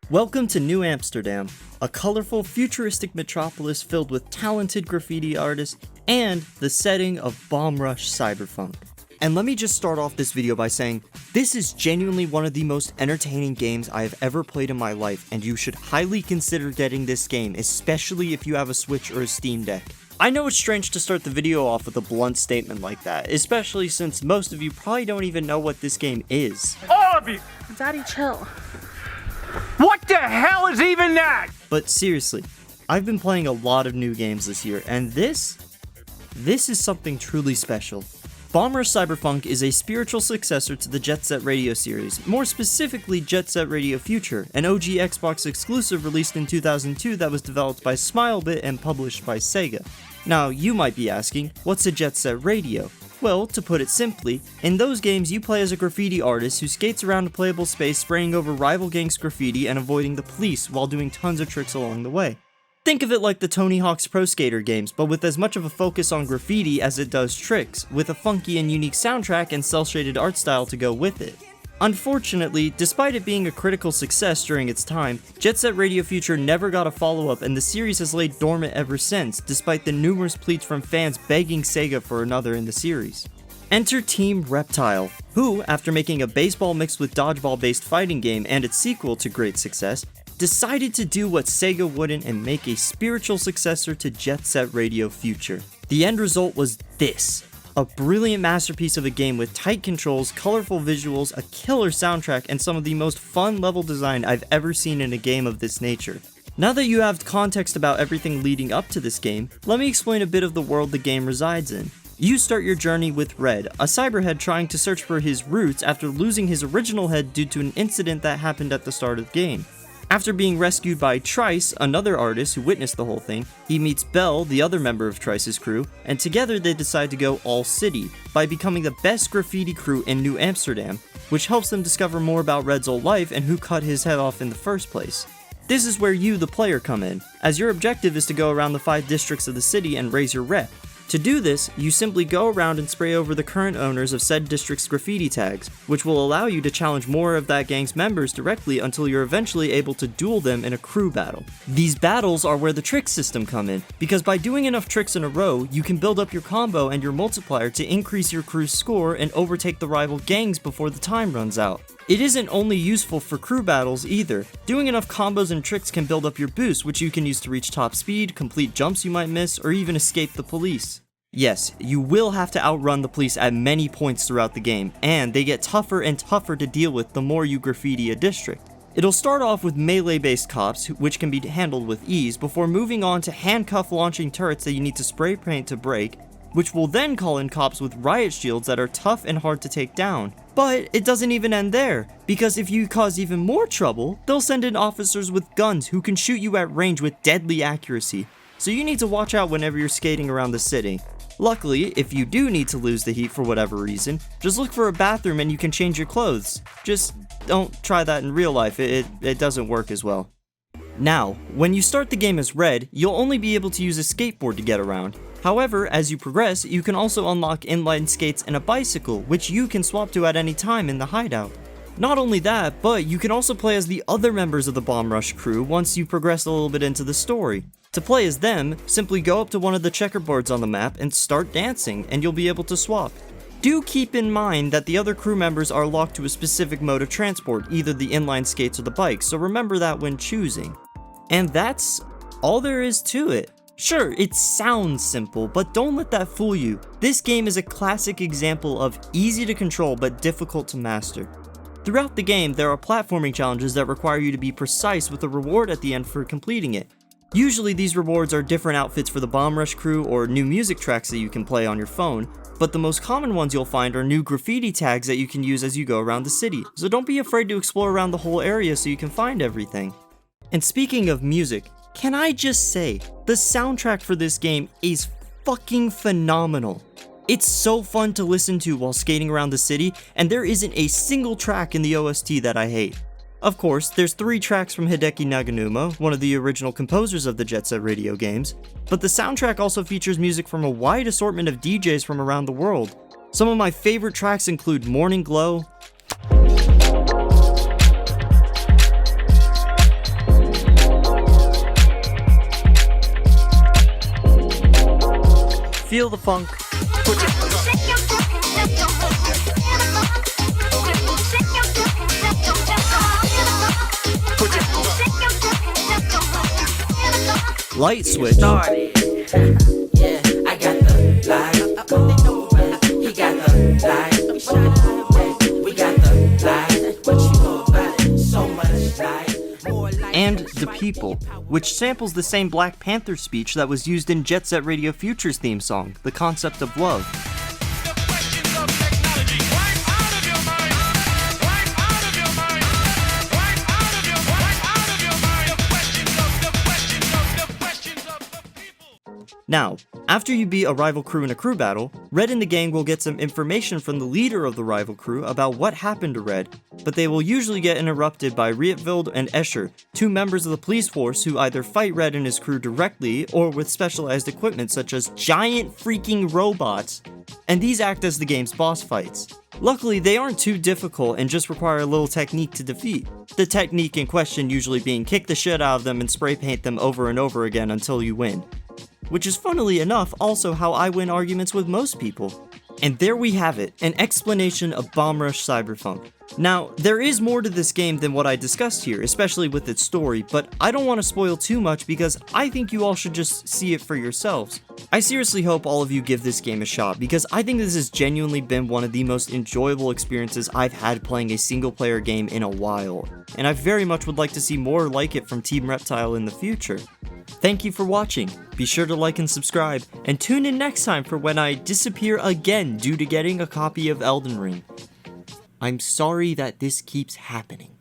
Welcome to New Amsterdam, a colorful, futuristic metropolis filled with talented graffiti artists and the setting of Bomb Rush Cyberfunk. And let me just start off this video by saying, this is genuinely one of the most entertaining games I have ever played in my life, and you should highly consider getting this game, especially if you have a Switch or a Steam Deck. I know it's strange to start the video off with a blunt statement like that, especially since most of you probably don't even know what this game is. All of you! Daddy, chill. What the hell is even that? But seriously, I've been playing a lot of new games this year, and this is something truly special. Bomb Rush Cyberfunk is a spiritual successor to the Jet Set Radio series, more specifically Jet Set Radio Future, an OG Xbox exclusive released in 2002 that was developed by Smilebit and published by Sega. Now, you might be asking, what's a Jet Set Radio? Well, to put it simply, in those games you play as a graffiti artist who skates around a playable space spraying over rival gangs' graffiti and avoiding the police while doing tons of tricks along the way. Think of it like the Tony Hawk's Pro Skater games, but with as much of a focus on graffiti as it does tricks, with a funky and unique soundtrack and cel-shaded art style to go with it. Unfortunately, despite it being a critical success during its time, Jet Set Radio Future never got a follow-up and the series has laid dormant ever since, despite the numerous pleas from fans begging Sega for another in the series. Enter Team Reptile, who, after making a baseball mixed with dodgeball based fighting game and its sequel to great success, decided to do what Sega wouldn't and make a spiritual successor to Jet Set Radio Future. The end result was this. A brilliant masterpiece of a game with tight controls, colorful visuals, a killer soundtrack, and some of the most fun level design I've ever seen in a game of this nature. Now that you have context about everything leading up to this game, let me explain a bit of the world the game resides in. You start your journey with Red, a cyberhead trying to search for his roots after losing his original head due to an incident that happened at the start of the game. After being rescued by Trice, another artist who witnessed the whole thing, he meets Belle, the other member of Trice's crew, and together they decide to go all city, by becoming the best graffiti crew in New Amsterdam, which helps them discover more about Red's old life and who cut his head off in the first place. This is where you, the player, come in, as your objective is to go around the 5 districts of the city and raise your rep. To do this, you simply go around and spray over the current owners of said district's graffiti tags, which will allow you to challenge more of that gang's members directly until you're eventually able to duel them in a crew battle. These battles are where the trick system come in, because by doing enough tricks in a row, you can build up your combo and your multiplier to increase your crew's score and overtake the rival gangs before the time runs out. It isn't only useful for crew battles either. Doing enough combos and tricks can build up your boost, which you can use to reach top speed, complete jumps you might miss, or even escape the police. Yes, you will have to outrun the police at many points throughout the game, and they get tougher and tougher to deal with the more you graffiti a district. It'll start off with melee-based cops, which can be handled with ease, before moving on to handcuff launching turrets that you need to spray paint to break, which will then call in cops with riot shields that are tough and hard to take down. But it doesn't even end there, because if you cause even more trouble, they'll send in officers with guns who can shoot you at range with deadly accuracy, so you need to watch out whenever you're skating around the city. Luckily, if you do need to lose the heat for whatever reason, just look for a bathroom and you can change your clothes. Just don't try that in real life, it doesn't work as well. Now, when you start the game as Red, you'll only be able to use a skateboard to get around. However, as you progress, you can also unlock inline skates and a bicycle, which you can swap to at any time in the hideout. Not only that, but you can also play as the other members of the Bomb Rush crew once you progress a little bit into the story. To play as them, simply go up to one of the checkerboards on the map and start dancing, and you'll be able to swap. Do keep in mind that the other crew members are locked to a specific mode of transport, either the inline skates or the bikes, so remember that when choosing. And that's all there is to it. Sure, it sounds simple, but don't let that fool you. This game is a classic example of easy to control but difficult to master. Throughout the game, there are platforming challenges that require you to be precise with a reward at the end for completing it. Usually these rewards are different outfits for the Bomb Rush crew or new music tracks that you can play on your phone, but the most common ones you'll find are new graffiti tags that you can use as you go around the city, so don't be afraid to explore around the whole area so you can find everything. And speaking of music, can I just say, the soundtrack for this game is fucking phenomenal. It's so fun to listen to while skating around the city, and there isn't a single track in the OST that I hate. Of course, there's 3 tracks from Hideki Naganuma, one of the original composers of the Jet Set Radio games, but the soundtrack also features music from a wide assortment of DJs from around the world. Some of my favorite tracks include Morning Glow, Feel the Funk, Light Switch, Yeah, I got the light. He got the light. We got the light. What you know about it? So much light. More light. and The People, which samples the same Black Panther speech that was used in Jet Set Radio Future's theme song, The Concept of Love. Now, after you beat a rival crew in a crew battle, Red and the gang will get some information from the leader of the rival crew about what happened to Red, but they will usually get interrupted by Rietveld and Escher, two members of the police force who either fight Red and his crew directly or with specialized equipment such as giant freaking robots, and these act as the game's boss fights. Luckily, they aren't too difficult and just require a little technique to defeat. The technique in question usually being kick the shit out of them and spray paint them over and over again until you win. Which is funnily enough also how I win arguments with most people. And there we have it, an explanation of Bomb Rush Cyberfunk. Now, there is more to this game than what I discussed here, especially with its story, but I don't want to spoil too much because I think you all should just see it for yourselves. I seriously hope all of you give this game a shot because I think this has genuinely been one of the most enjoyable experiences I've had playing a single player game in a while, and I very much would like to see more like it from Team Reptile in the future. Thank you for watching, be sure to like and subscribe, and tune in next time for when I disappear again due to getting a copy of Elden Ring. I'm sorry that this keeps happening.